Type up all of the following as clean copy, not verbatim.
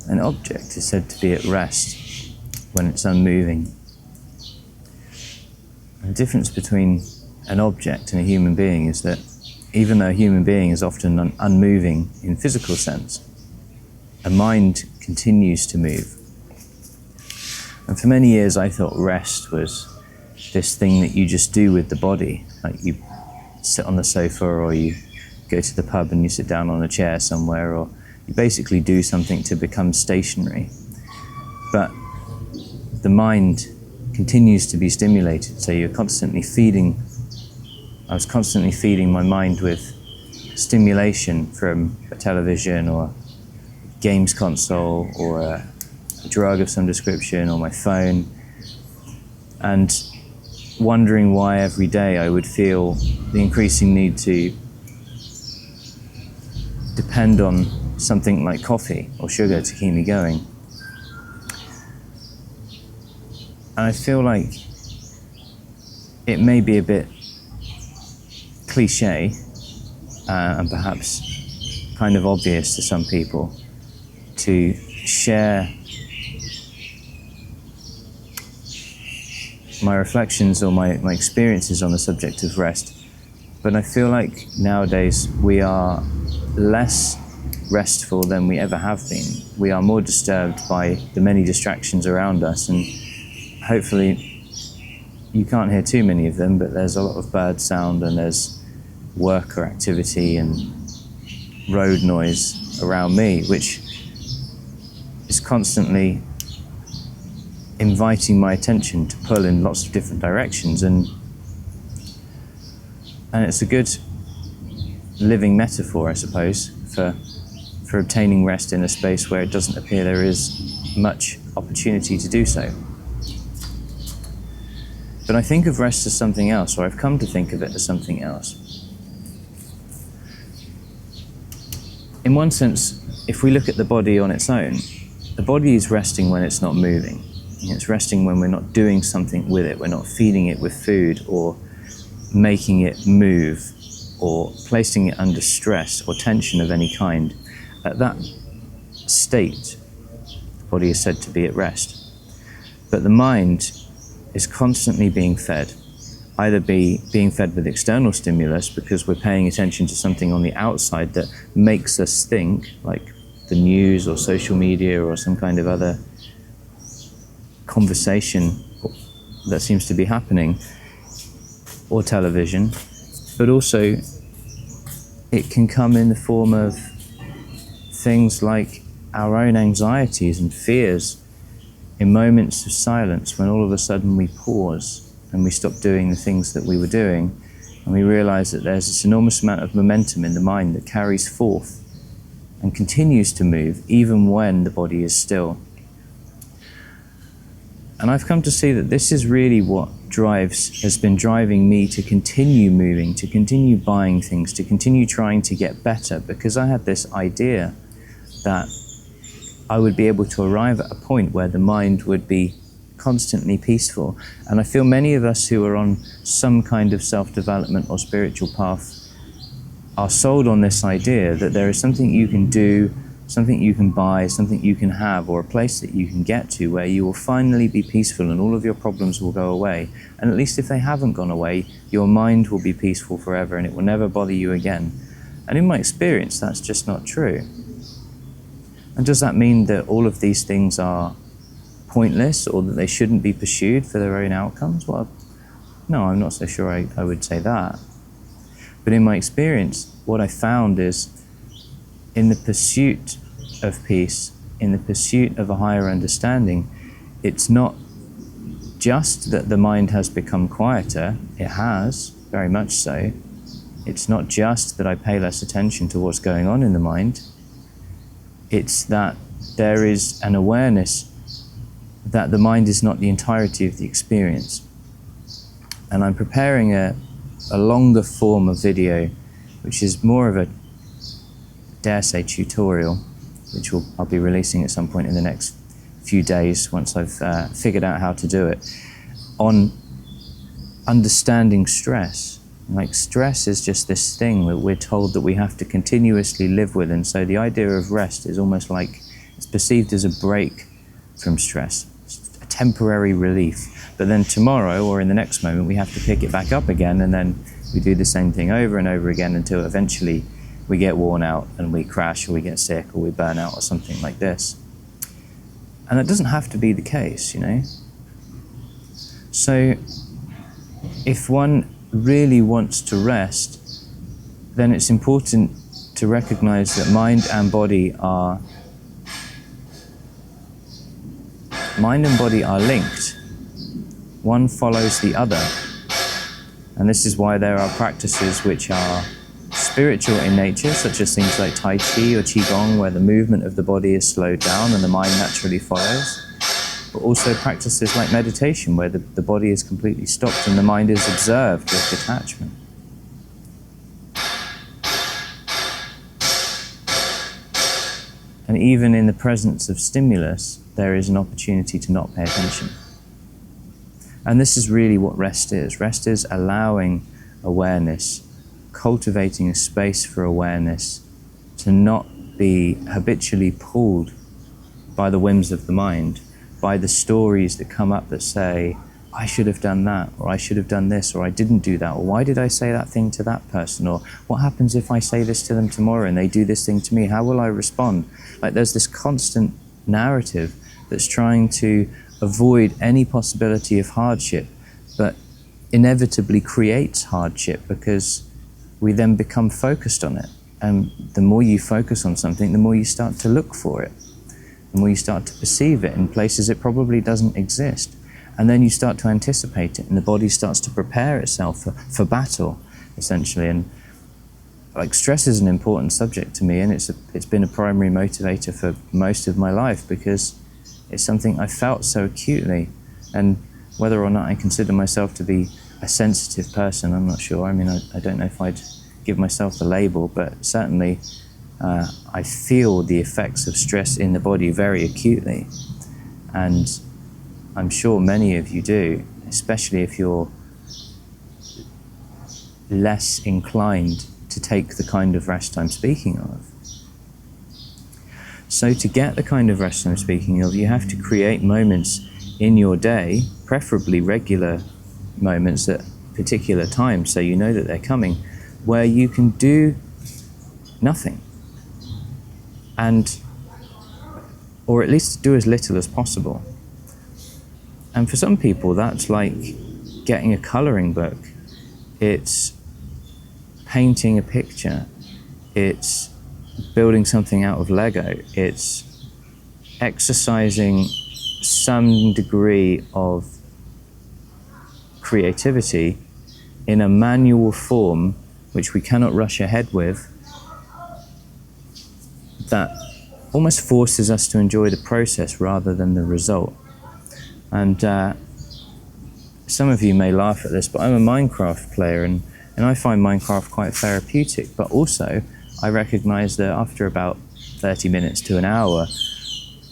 An object is said to be at rest when it's unmoving. The difference between an object and a human being is that even though a human being is often unmoving in physical sense, a mind continues to move. And for many years I thought rest was this thing that you just do with the body, like you sit on the sofa, or you go to the pub and you sit down on a chair somewhere, or you basically do something to become stationary. But the mind continues to be stimulated, so you're constantly feeding. I was constantly feeding my mind with stimulation from a television or a games console or a drug of some description or my phone, and wondering why every day I would feel the increasing need to depend on something like coffee or sugar to keep me going. And I feel like it may be a bit cliche and perhaps kind of obvious to some people to share my reflections or my experiences on the subject of rest, but I feel like nowadays we are less restful than we ever have been. We are more disturbed by the many distractions around us, and hopefully you can't hear too many of them, but there's a lot of bird sound and there's work or activity and road noise around me, which is constantly inviting my attention to pull in lots of different directions, and it's a good living metaphor, I suppose, for obtaining rest in a space where it doesn't appear there is much opportunity to do so. But I think of rest as something else, or I've come to think of it as something else. In one sense, if we look at the body on its own, the body is resting when it's not moving. It's resting when we're not doing something with it. We're not feeding it with food or making it move or placing it under stress or tension of any kind. At that state, the body is said to be at rest. But the mind is constantly being fed, either being fed with external stimulus because we're paying attention to something on the outside that makes us think, like the news or social media or some kind of other conversation that seems to be happening, or television, but also it can come in the form of things like our own anxieties and fears in moments of silence, when all of a sudden we pause and we stop doing the things that we were doing, and we realize that there's this enormous amount of momentum in the mind that carries forth and continues to move even when the body is still. And I've come to see that this is really what has been driving me to continue moving, to continue buying things, to continue trying to get better, because I had this idea that I would be able to arrive at a point where the mind would be constantly peaceful. And I feel many of us who are on some kind of self-development or spiritual path are sold on this idea that there is something you can do, something you can buy, something you can have, or a place that you can get to where you will finally be peaceful and all of your problems will go away. And at least if they haven't gone away, your mind will be peaceful forever and it will never bother you again. And in my experience, that's just not true. And does that mean that all of these things are pointless or that they shouldn't be pursued for their own outcomes? Well, no, I'm not so sure I would say that. But in my experience, what I found is in the pursuit of peace, in the pursuit of a higher understanding, it's not just that the mind has become quieter. It has, very much so. It's not just that I pay less attention to what's going on in the mind. It's that there is an awareness that the mind is not the entirety of the experience. And I'm preparing a longer form of video, which is more of a, dare say, tutorial, which I'll be releasing at some point in the next few days once I've figured out how to do it, on understanding stress. Like, stress is just this thing that we're told that we have to continuously live with, and so the idea of rest is almost like It's perceived as a break from stress, a temporary relief. But then tomorrow or in the next moment, we have to pick it back up again, and then we do the same thing over and over again until eventually we get worn out and we crash, or we get sick, or we burn out, or something like this. And that doesn't have to be the case, you know. So if one really wants to rest, then it's important to recognize that mind and body are linked. One follows the other. And this is why there are practices which are spiritual in nature, such as things like Tai Chi or Qigong, where the movement of the body is slowed down and the mind naturally follows. But also practices like meditation, where the body is completely stopped and the mind is observed with detachment. And even in the presence of stimulus, there is an opportunity to not pay attention. And this is really what rest is. Rest is allowing awareness, cultivating a space for awareness, to not be habitually pulled by the whims of the mind, by the stories that come up that say, I should have done that, or I should have done this, or I didn't do that, or why did I say that thing to that person, or what happens if I say this to them tomorrow and they do this thing to me, how will I respond? Like, there's this constant narrative that's trying to avoid any possibility of hardship, but inevitably creates hardship because we then become focused on it. And the more you focus on something, the more you start to look for it, the more you start to perceive it in places it probably doesn't exist. And then you start to anticipate it, and the body starts to prepare itself for battle, essentially. And like, stress is an important subject to me, and it's been a primary motivator for most of my life, because it's something I felt so acutely. And whether or not I consider myself to be a sensitive person, I'm not sure. I mean, I don't know if I'd give myself the label, but certainly I feel the effects of stress in the body very acutely. And I'm sure many of you do, especially if you're less inclined to take the kind of rest I'm speaking of. So to get the kind of rest I'm speaking of, you have to create moments in your day, preferably regular moments at particular times, so you know that they're coming, where you can do nothing. Or at least do as little as possible. And for some people, that's like getting a coloring book. It's painting a picture. It's building something out of Lego. It's exercising some degree of creativity in a manual form, which we cannot rush ahead with, that almost forces us to enjoy the process rather than the result. And some of you may laugh at this, but I'm a Minecraft player, and I find Minecraft quite therapeutic, but also I recognize that after about 30 minutes to an hour,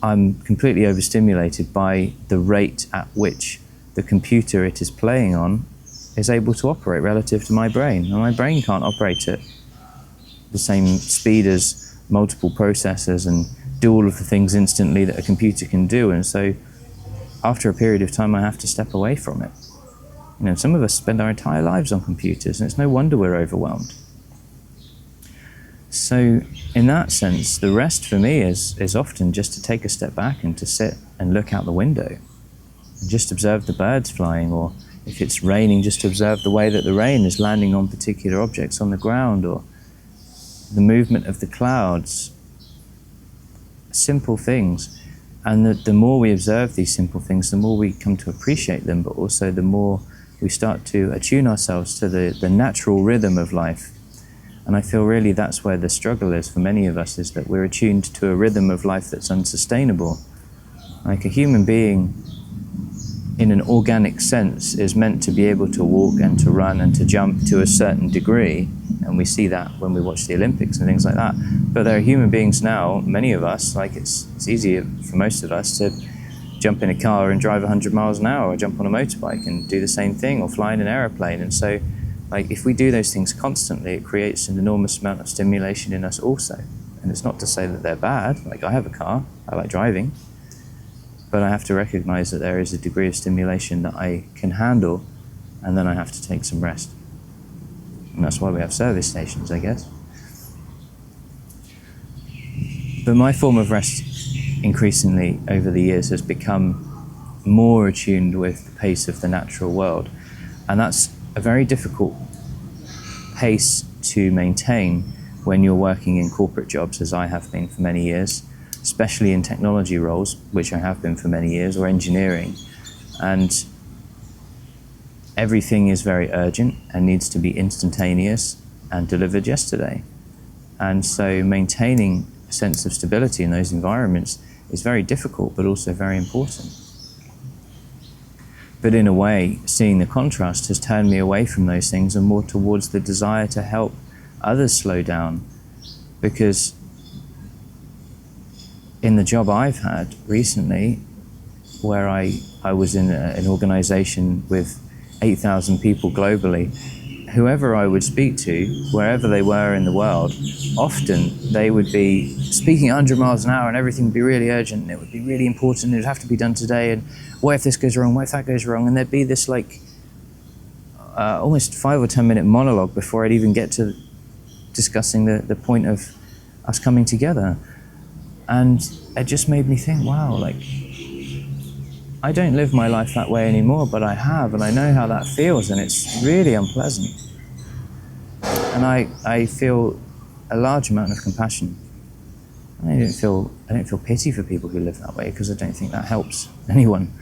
I'm completely overstimulated by the rate at which the computer it is playing on is able to operate relative to my brain. And my brain can't operate at the same speed as multiple processors and do all of the things instantly that a computer can do. And so after a period of time, I have to step away from it. You know, some of us spend our entire lives on computers, and it's no wonder we're overwhelmed. So in that sense, the rest for me is often just to take a step back and to sit and look out the window and just observe the birds flying, or if it's raining, just to observe the way that the rain is landing on particular objects on the ground, or the movement of the clouds. Simple things. And the more we observe these simple things, the more we come to appreciate them, but also the more we start to attune ourselves to the natural rhythm of life. And I feel really that's where the struggle is for many of us, is that we're attuned to a rhythm of life that's unsustainable. Like, a human being, in an organic sense, is meant to be able to walk and to run and to jump to a certain degree. And we see that when we watch the Olympics and things like that. But there are human beings now, many of us, like it's easier for most of us to jump in a car and drive 100 miles an hour, or jump on a motorbike and do the same thing, or fly in an aeroplane. And so, like, if we do those things constantly, it creates an enormous amount of stimulation in us also. And it's not to say that they're bad. Like, I have a car, I like driving, but I have to recognize that there is a degree of stimulation that I can handle, and then I have to take some rest. And that's why we have service stations, I guess. But my form of rest increasingly over the years has become more attuned with the pace of the natural world. And that's a very difficult pace to maintain when you're working in corporate jobs, as I have been for many years, especially in technology roles, which I have been for many years, or engineering. And everything is very urgent and needs to be instantaneous and delivered yesterday. And so maintaining a sense of stability in those environments is very difficult, but also very important. But in a way, seeing the contrast has turned me away from those things and more towards the desire to help others slow down. Because in the job I've had recently, where I was in an organization with 8,000 people globally, whoever I would speak to, wherever they were in the world, often they would be speaking 100 miles an hour and everything would be really urgent and it would be really important and it would have to be done today, and what if this goes wrong, what if that goes wrong, and there'd be this like almost 5 or 10 minute monologue before I'd even get to discussing the point of us coming together. And it just made me think, wow, like, I don't live my life that way anymore, but I have, and I know how that feels, and it's really unpleasant. And I feel a large amount of compassion. I don't feel pity for people who live that way, because I don't think that helps anyone.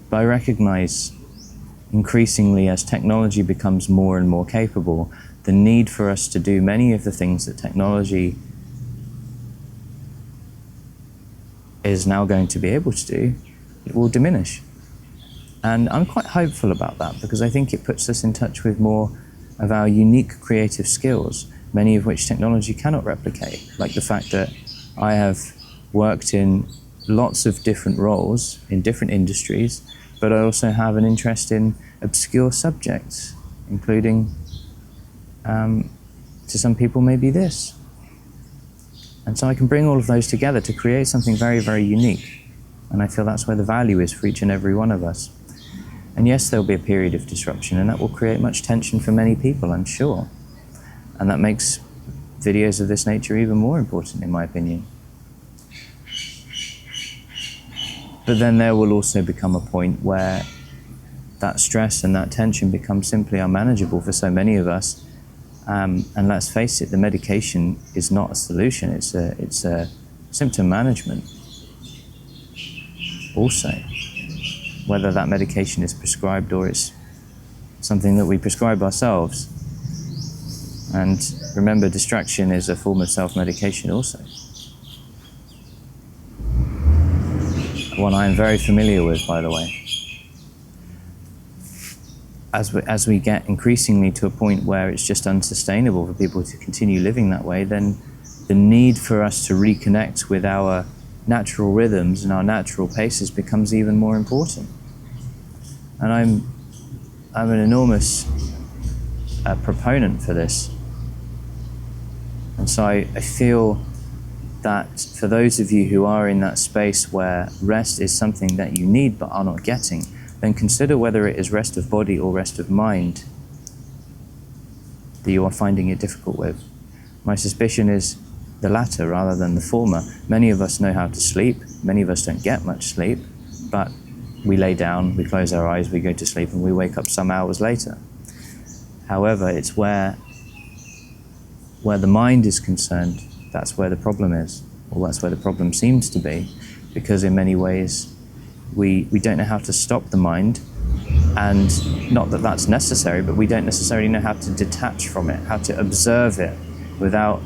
But I recognize increasingly, as technology becomes more and more capable, the need for us to do many of the things that technology is now going to be able to do, it will diminish. And I'm quite hopeful about that, because I think it puts us in touch with more of our unique creative skills, many of which technology cannot replicate. Like the fact that I have worked in lots of different roles in different industries, but I also have an interest in obscure subjects, including, to some people, maybe this. And so I can bring all of those together to create something very, very unique. And I feel that's where the value is for each and every one of us. And yes, there'll be a period of disruption, and that will create much tension for many people, I'm sure. And that makes videos of this nature even more important, in my opinion. But then there will also become a point where that stress and that tension becomes simply unmanageable for so many of us. And let's face it, the medication is not a solution. It's a symptom management also. Whether that medication is prescribed or it's something that we prescribe ourselves. And remember, distraction is a form of self-medication also. One I am very familiar with, by the way. As we get increasingly to a point where it's just unsustainable for people to continue living that way, then the need for us to reconnect with our natural rhythms and our natural paces becomes even more important. And I'm an enormous proponent for this. And so I feel that for those of you who are in that space where rest is something that you need but are not getting, then consider whether it is rest of body or rest of mind that you are finding it difficult with. My suspicion is the latter rather than the former. Many of us know how to sleep. Many of us don't get much sleep, but we lay down, we close our eyes, we go to sleep, and we wake up some hours later. However, it's where the mind is concerned, that's where the problem is, or that's where the problem seems to be, because in many ways we don't know how to stop the mind, and not that that's necessary, but we don't necessarily know how to detach from it, how to observe it without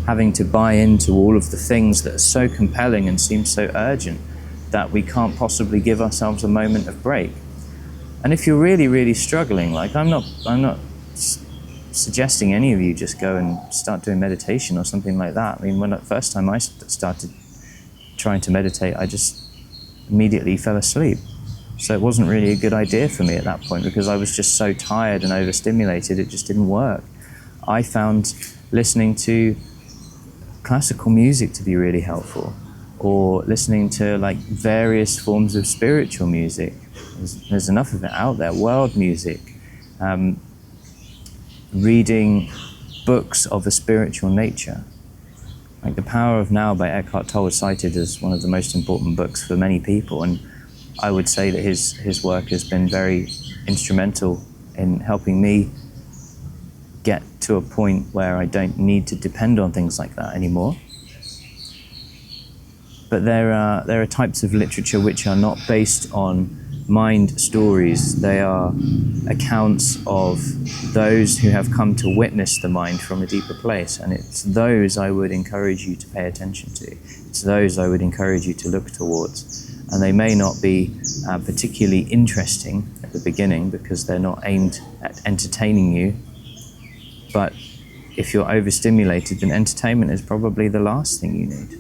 having to buy into all of the things that are so compelling and seem so urgent that we can't possibly give ourselves a moment of break. And if you're really, really struggling, like I'm not suggesting any of you just go and start doing meditation or something like that. I mean, when the first time I started trying to meditate, I just immediately fell asleep. So it wasn't really a good idea for me at that point because I was just so tired and overstimulated, it just didn't work. I found listening to classical music to be really helpful, or listening to like various forms of spiritual music. There's enough of it out there, world music, reading books of a spiritual nature. Like The Power of Now by Eckhart Tolle is cited as one of the most important books for many people, and I would say that his work has been very instrumental in helping me get to a point where I don't need to depend on things like that anymore. But there are types of literature which are not based on mind stories. They are accounts of those who have come to witness the mind from a deeper place, and it's those I would encourage you to pay attention to. It's those I would encourage you to look towards. And they may not be particularly interesting at the beginning because they're not aimed at entertaining you, but if you're overstimulated, then entertainment is probably the last thing you need.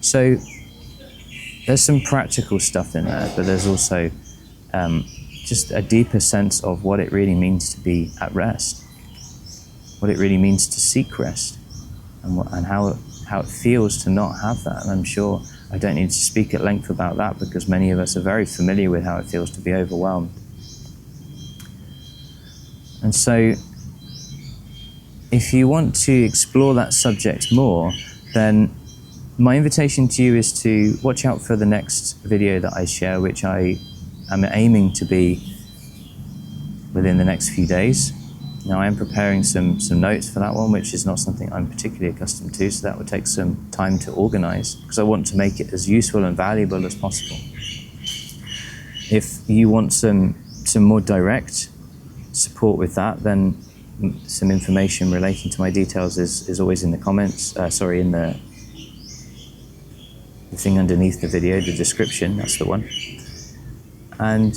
So there's some practical stuff in there, but there's also just a deeper sense of what it really means to be at rest, what it really means to seek rest, and how it feels to not have that. And I'm sure I don't need to speak at length about that because many of us are very familiar with how it feels to be overwhelmed. And so if you want to explore that subject more, then my invitation to you is to watch out for the next video that I share, which I am aiming to be within the next few days. Now I am preparing some notes for that one, which is not something I'm particularly accustomed to, so that would take some time to organize because I want to make it as useful and valuable as possible. If you want some more direct support with that, then some information relating to my details is always in the comments, in the thing underneath the video, the description, that's the one. And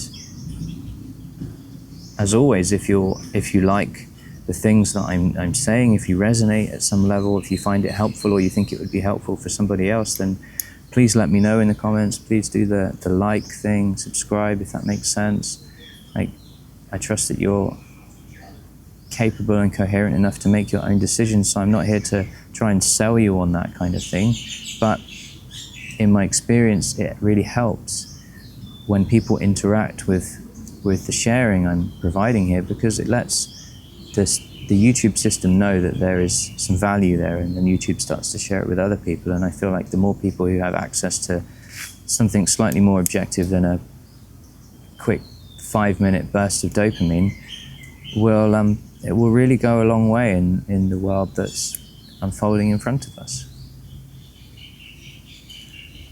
as always, if you like the things that I'm saying, if you resonate at some level, if you find it helpful or you think it would be helpful for somebody else, then please let me know in the comments. Please do the like thing, subscribe if that makes sense. I trust that you're capable and coherent enough to make your own decisions, so I'm not here to try and sell you on that kind of thing, but in my experience it really helps when people interact with the sharing I'm providing here, because it lets the YouTube system know that there is some value there, and then YouTube starts to share it with other people. And I feel like the more people who have access to something slightly more objective than a quick 5-minute burst of dopamine it will really go a long way in the world that's unfolding in front of us.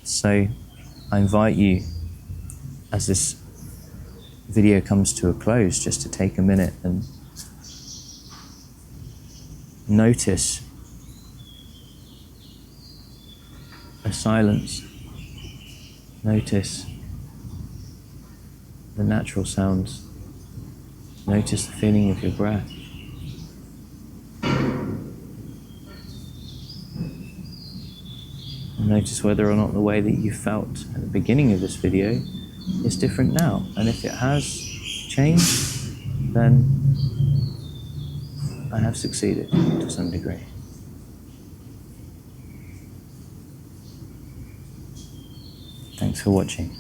So I invite you, as this video comes to a close, just to take a minute and notice a silence. Notice the natural sounds. Notice the feeling of your breath. And notice whether or not the way that you felt at the beginning of this video is different now. And if it has changed, then I have succeeded to some degree. Thanks for watching.